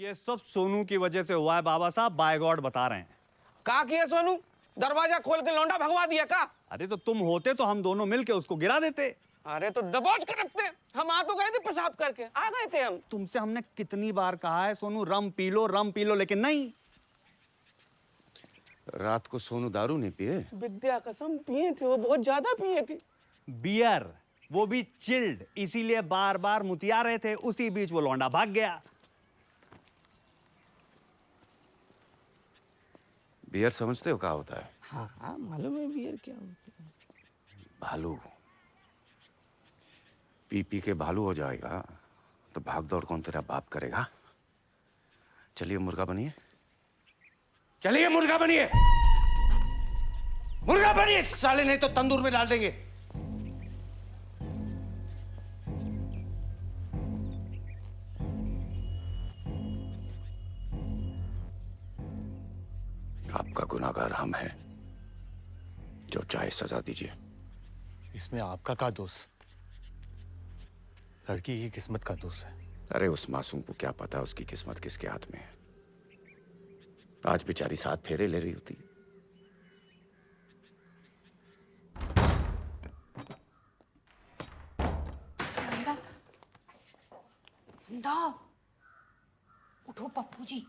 ये सब सोनू की वजह से हुआ है बाबा साहब, बाय गॉड बता रहे हैं। का किया सोनू? दरवाजा खोल के लौंडा भगवा दिया का? अरे तो तुम होते तो हम दोनों मिलके उसको गिरा देते। अरे तो दबोच के रखते। हम आ तो गए थे पेशाब करके, आ गए थे हम। तुमसे हमने कितनी बार कहा है सोनू रम पी लो, लेकिन नहीं। रात को सोनू दारू नहीं पिए? विद्या कसम पिए थे, वो बहुत ज्यादा पिए थी। बियर, वो भी चिल्ड, इसीलिए बार बार मुतिया रहे थे। उसी बीच वो लौंडा भाग गया। बियर समझते हो क्या होता है? हाँ मालूम है बियर क्या होता है। भालू। पी पी के भालू हो जाएगा तो भाग दौड़ कौन तेरा बाप करेगा? चलिए मुर्गा बनिए, चलिए मुर्गा बनिए, मुर्गा बनिए साले, नहीं तो तंदूर में डाल देंगे। आपका गुनाहगार हम हैं, जो चाहे सजा दीजिए। इसमें आपका क्या दोष? लड़की की किस्मत का दोष है। अरे उस मासूम को क्या पता उसकी किस्मत किसके हाथ में है। आज बेचारी 7 फेरे ले रही होती। उठो पप्पू जी।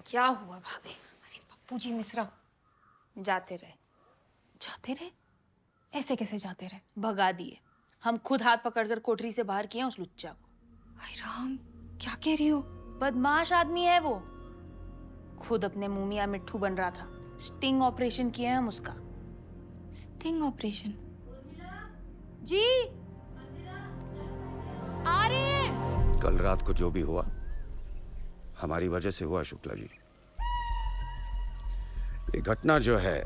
क्या हुआ भाभी? अरे पप्पू जी मिश्रा जाते रहे। जाते रहे? ऐसे कैसे जाते रहे? भगा दिए। हम खुद हाथ पकड़कर कोठरी से बाहर किए उस लुच्चा को। हाय राम, क्या कह रही हो? बदमाश आदमी है वो। खुद अपने मुंह मियां मिट्ठू बन रहा था। स्टिंग ऑपरेशन किए हम उसका। Sting operation? जी आ रहे हैं। कल रात को जो भी हुआ हमारी वजह से हुआ शुक्ला जी। ये घटना जो है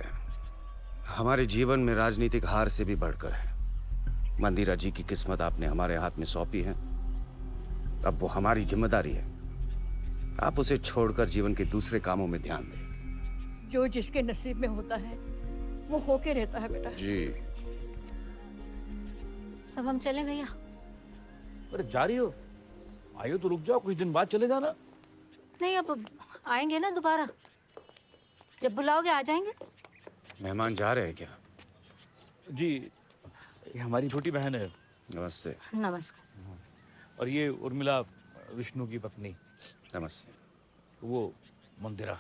हमारे जीवन में राजनीतिक हार से भी बढ़कर है। मंदिरा जी की किस्मत आपने हमारे हाथ में सौंपी है, अब वो हमारी जिम्मेदारी है। आप उसे छोड़कर जीवन के दूसरे कामों में ध्यान दें। जो जिसके नसीब में होता है वो होके रहता है बेटा। जी। अब हम चले भैया? अरे जा रही हो? आइयो तो रुक जाओ, कुछ दिन बाद चले जाना। नहीं, अब आएंगे ना दोबारा, जब बुलाओगे आ जाएंगे। मेहमान जा रहे हैं क्या? जी, ये हमारी छोटी बहन है। नमस्ते। नमस्कार। और ये उर्मिला विष्णु की पत्नी। नमस्ते। वो मंदिरा।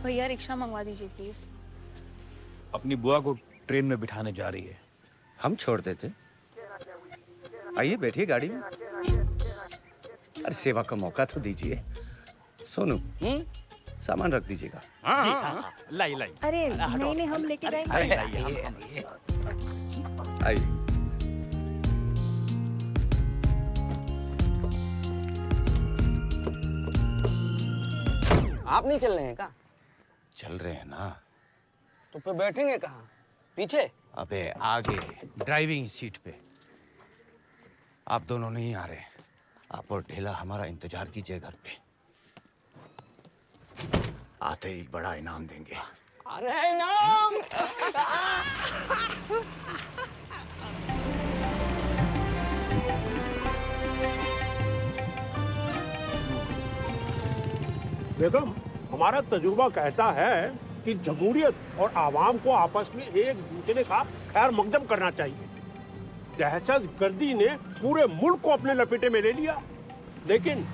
भैया रिक्शा मंगवा दीजिए प्लीज। अपनी बुआ को ट्रेन में बिठाने जा रही है। हम छोड़ देते। आइए बैठिए गाड़ी में। अरे सेवा का मौका तो दीजिए। सोनू सामान रख दीजिएगा। हाँ, लाई। अरे नहीं, हम लेके जाएंगे। आइए। आप नहीं चल रहे हैं का? चल रहे हैं ना। तो फिर बैठेंगे कहाँ? पीछे? अबे आगे ड्राइविंग सीट पे। आप दोनों नहीं आ रहे। आप और ढेला हमारा इंतजार कीजिए घर पे। आते ही बड़ा इनाम देंगे। अरे इनाम! बेगम, हमारा तजुर्बा कहता है कि जमहूरियत और आवाम को आपस में एक दूसरे का खैर मकदम करना चाहिए। दहशतगर्दी ने पूरे मुल्क को अपने लपेटे में ले लिया, लेकिन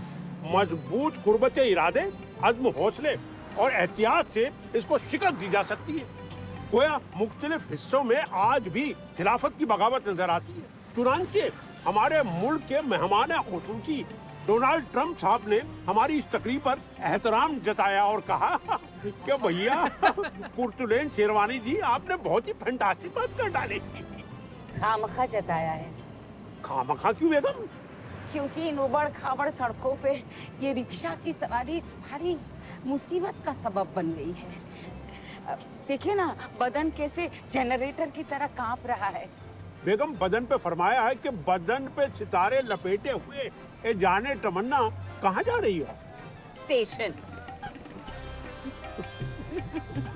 मजबूत कुर्बत इरादे, अज़्म, हौसले और एहतियात से इसको शिकस्त दी जा सकती है। गोया मुख्तलिफ हिस्सों में आज भी खिलाफत की बगावत नजर आती है। चुनांचे हमारे मुल्क के मेहमान खुसूसी डोनाल्ड ट्रंप साहब ने हमारी इस तकरीब पर एहतराम जताया और कहा कि भैया पुर्तुलेन शेरवानी जी, आपने बहुत ही फैंटास्टिक बात कर डाली। खामखा जताया है। खामखा क्यों बेगम? क्योंकि इन उबड़ खाबड़ सड़कों पे ये रिक्शा की सवारी भारी मुसीबत का सबब बन गई है। देखिए ना बदन कैसे जनरेटर की तरह कांप रहा है। बेगम बदन पे फरमाया है कि बदन पे सितारे लपेटे हुए ये जाने तमन्ना कहाँ जा रही हो? स्टेशन।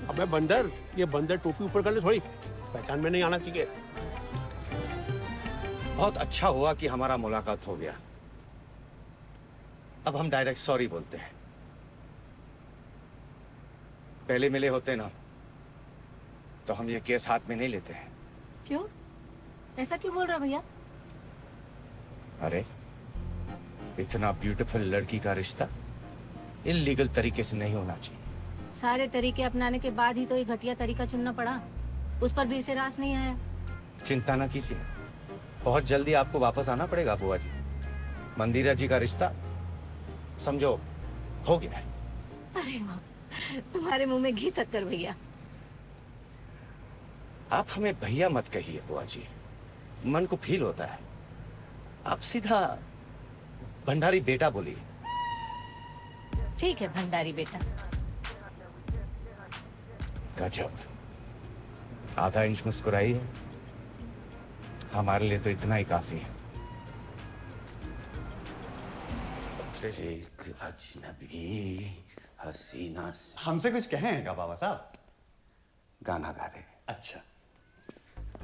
अबे बंदर, ये बंदर टोपी ऊपर कर ले थोड़ी, पहचान में नहीं आना चाहिए। बहुत अच्छा हुआ कि हमारा मुलाकात हो गया। अब हम डायरेक्ट सॉरी बोलते हैं। पहले मिले होते ना तो हम ये केस हाथ में नहीं लेते हैं। क्यों? ऐसा क्यों बोल रहा भैया? अरे इतना ब्यूटीफुल लड़की का रिश्ता इलीगल तरीके से नहीं होना चाहिए। सारे तरीके अपनाने के बाद ही तो ये घटिया तरीका चुनना पड़ा। उस पर भी इसे रास नहीं आया। चिंता ना कीजिए, बहुत जल्दी आपको वापस आना पड़ेगा बुआ जी। मंदिरा जी का रिश्ता समझो हो गया है। अरे वाह, तुम्हारे मुंह में घी शक्कर भैया। आप हमें भैया मत कहिए बुआ जी, मन को फील होता है। आप सीधा भंडारी बेटा बोलिए। ठीक है भंडारी बेटा। गजब, आधा इंच मुस्कुराई है, हमारे लिए तो इतना ही काफी है। एक अजनबी हसीना से हमसे कुछ कहें क्या बाबा साहब? गाना गा रहे। अच्छा,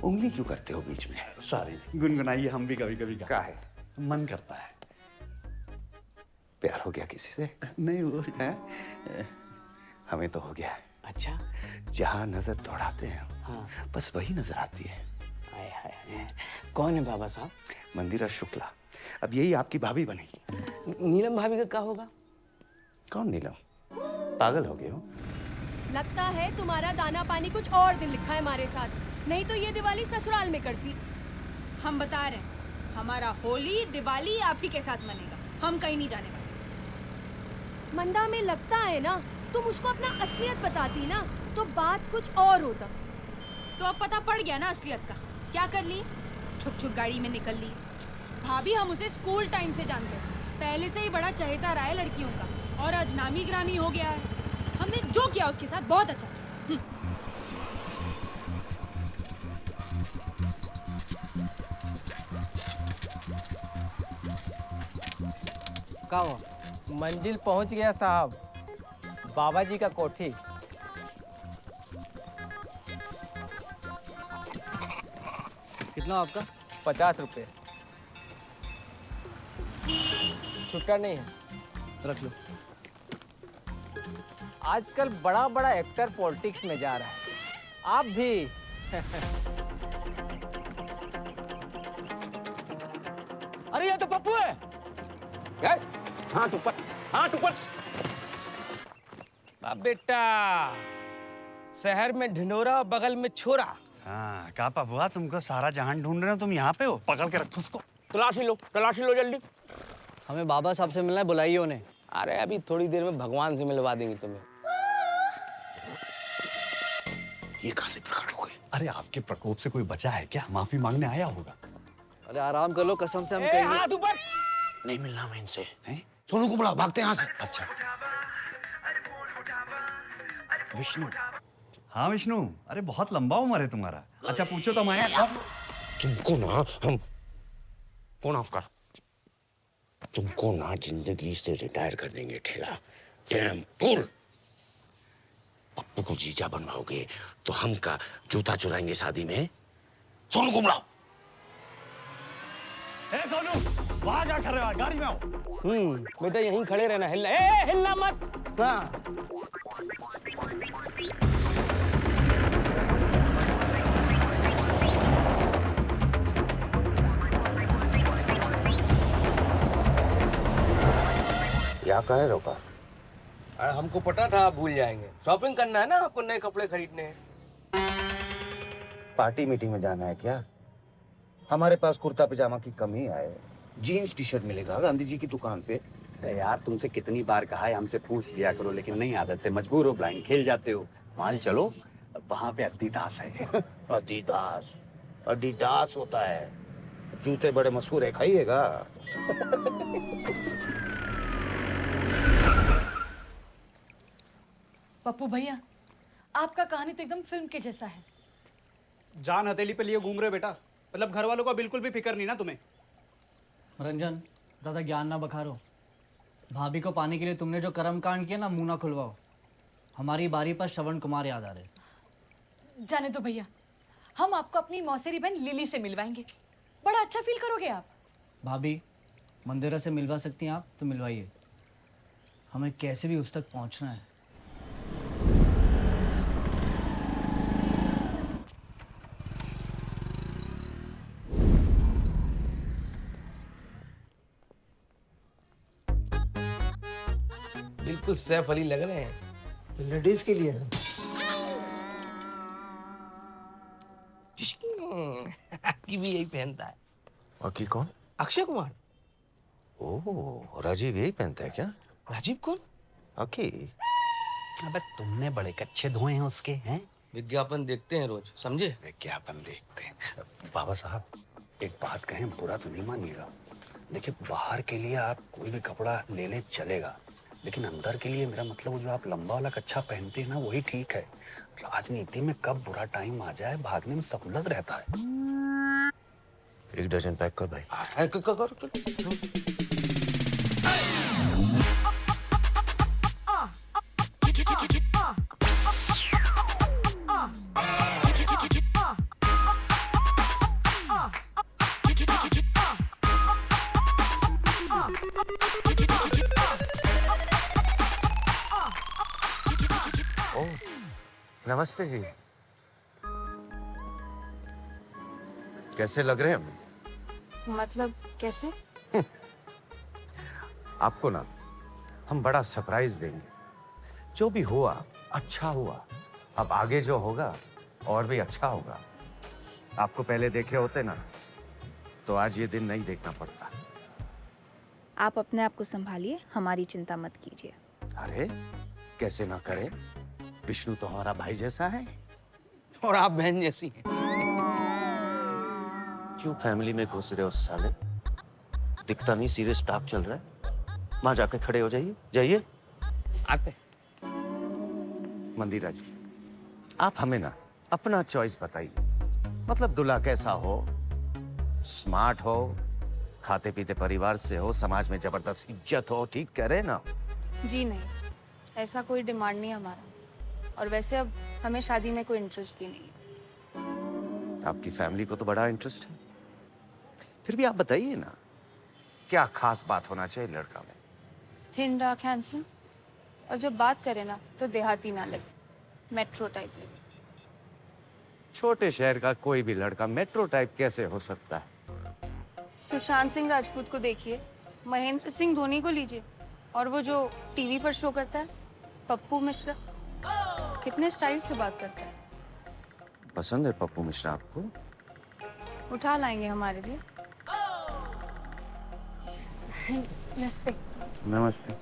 उंगली क्यों करते हो बीच में? सॉरी, गुनगुनाइए, हम भी कभी कभी क्या है? मन करता है। प्यार हो गया किसी से? नहीं वो है? हमें तो हो गया है। अच्छा। जहाँ नजर दौड़ाते हैं हाँ। बस वही नजर आती है। हाय हाय हाय। कौन है बाबा साहब? मंदिरा शुक्ला, अब यही आपकी भाभी बनेगी। नीलम भाभी का क्या होगा? कौन नीलम? पागल हो गए हो? लगता है तुम्हारा दाना पानी कुछ और दिन लिखा है हमारे साथ, नहीं तो ये दिवाली ससुराल में करती। हम बता रहे हैं, हमारा होली दिवाली आपही के साथ मनेगा, हम कहीं नहीं जाने वाले। मंदा में लगता है ना, तुम उसको अपना असलियत बताती ना तो बात कुछ और होता। तो अब पता पड़ गया ना असलियत का। क्या कर ली? छुप छुप गाड़ी में निकल ली। भाभी हम उसे स्कूल टाइम से जानते हैं, पहले से ही बड़ा चहेता रहा है लड़कियों का, और आज नामी ग्रामी हो गया है। हमने जो किया उसके साथ बहुत अच्छा किया। क्या हुआ? मंजिल पहुंच गया साहब, बाबा जी का कोठी। कितना आपका? 50 रुपए। छुट्टा नहीं है। रख लो। आजकल बड़ा बड़ा एक्टर पॉलिटिक्स में जा रहा है, आप भी। अरे ये तो पप्पू है। हाथ ऊपर, हाथ ऊपर। अब बेटा, शहर में ढिंढोरा और बगल में छोरा। हाँ, का पपुआ, तुमको सारा जहान ढूंढ रहे हो, तुम यहाँ पे हो? पकड़ के रखो उसको। तलाशी लो जल्दी। हमें बाबा साहब से मिलना है, बुलाइए उन्हें। अरे अभी थोड़ी देर में भगवान से मिलवा देंगे तुम्हें। ये कहाँ से प्रकट हो गए? अरे आपके प्रकोप से कोई बचा है क्या? माफी मांगने आया होगा। अरे आराम कर लो, कसम से हम ए, कहीं हाथ ऊपर। नहीं मिलना हमें इनसे। हैं? सोनू को बुलाओ, भागते हैं यहाँ से। अच्छा, विष्णु। हाँ विष्णु, अरे बहुत लंबा उम्र है तुम्हारा। अच्छा पूछो तो मैं। तुमको ना हम फोन ऑफ कर। तुमको ना जिंदगी से रिटायर कर देंगे ठेला। Dam full. पप्पू को जीजा बनवाओगे तो हम का जूता चुराएंगे शादी में। सोनू को बुलाओ। ए सोनू, वहां क्या कर रहे हो? गाड़ी में आओ। बेटा यहीं खड़े रहना, हिलना मत। हाँ। या कहे रोका? अरे हमको पता था आप भूल जाएंगे। शॉपिंग करना है ना आपको, नए कपड़े खरीदने हैं। पार्टी मीटिंग में जाना है क्या? हमारे पास कुर्ता पजामा की कमी है, जीन्स टी शर्ट मिलेगा गांधी जी की दुकान पे। यार तुमसे कितनी बार कहा है, हमसे पूछ लिया करो, लेकिन नहीं आदत से मजबूर हो, ब्लाइंड खेल जाते हो। मान चलो, वहां पे अद्दीदास है। अदीदास? अदीदास होता है, जूते बड़े मशहूर है, खाइएगा। पप्पू भैया, आपका कहानी तो एकदम फिल्म के जैसा है। जान हथेली पे लिए घूम रहे हो बेटा, मतलब घर वालों का बिल्कुल भी फिक्र नहीं ना तुम्हें। रंजन, ज़्यादा ज्ञान ना बखारो। भाभी को पाने के लिए तुमने जो कर्म कांड किया ना, मुंह ना खुलवाओ। हमारी बारी पर श्रवण कुमार याद आ रहे। जाने दो भैया, हम आपको अपनी मौसेरी बहन लिली से मिलवाएंगे, बड़ा अच्छा फील करोगे आप। भाभी, मंदिरा से मिलवा सकती हैं आप तो मिलवाइए, हमें कैसे भी उस तक पहुंचना है। बिल्कुल सैफ अली लग रहे हैं। लेडीज के लिए है। आपकी भी यही पहनता है। बाकी कौन? अक्षय कुमार। ओह, राजीव यही पहनता है क्या? राजीव कौन? ओके। अबे तुमने बड़े कच्चे धोए हैं उसके, हैं? विज्ञापन देखते हैं रोज, समझे? विज्ञापन देखते हैं। बाबा साहब, एक बात कहें, बुरा तो नहीं मानिएगा। देखिए, बाहर के लिए आप कोई भी कपड़ा ले ले चलेगा, लेकिन अंदर के लिए मेरा मतलब जो आप लंबा वाला कच्छा पहनते हैं ना, वही ठीक है। राजनीति में कब बुरा टाइम आ जाए, भागने में सहूलत रहता है। 1 दर्जन पैक कर भाई। नमस्ते जी, कैसे लग रहे हैं हम? मतलब कैसे? आपको ना हम बड़ा सरप्राइज देंगे। जो भी हुआ अच्छा हुआ, अब आगे जो होगा और भी अच्छा होगा। आपको पहले देखे होते ना तो आज ये दिन नहीं देखना पड़ता। आप अपने आप को संभालिए, हमारी चिंता मत कीजिए। अरे कैसे ना करें, विष्णु तो हमारा भाई जैसा है और आप बहन जैसी हैं। क्यों फैमिली में घुस रहे हो साले? दिखता नहीं सीरियस टॉक चल रहा है? वहां जाके खड़े हो जाइए, जाइए। आते। मंदिरा जी, आप हमें ना अपना चॉइस बताइए। मतलब दूल्हा कैसा हो? स्मार्ट हो, खाते पीते परिवार से हो, समाज में जबरदस्त इज्जत हो, ठीक कह रहे ना? जी नहीं, ऐसा कोई डिमांड नहीं हमारा, और वैसे अब हमें शादी में कोई इंटरेस्ट भी नहीं है। आपकी फैमिली को तो बड़ा इंटरेस्ट है, फिर भी आप बताइए ना, क्या खास बात होना चाहिए लड़का में? थिन डार्क हैंडसम, और जब बात करें ना तो देहाती ना लगे, मेट्रो टाइप लगे। छोटे शहर का कोई भी लड़का मेट्रो टाइप कैसे हो सकता है? सुशांत सिंह राजपूत को देखिए, महेंद्र सिंह धोनी को लीजिए, और वो जो टीवी पर शो करता है पप्पू मिश्रा, कितने स्टाइल से बात करता है। पसंद है पप्पू मिश्रा आपको? उठा लाएंगे हमारे लिए। नमस्ते। नमस्ते।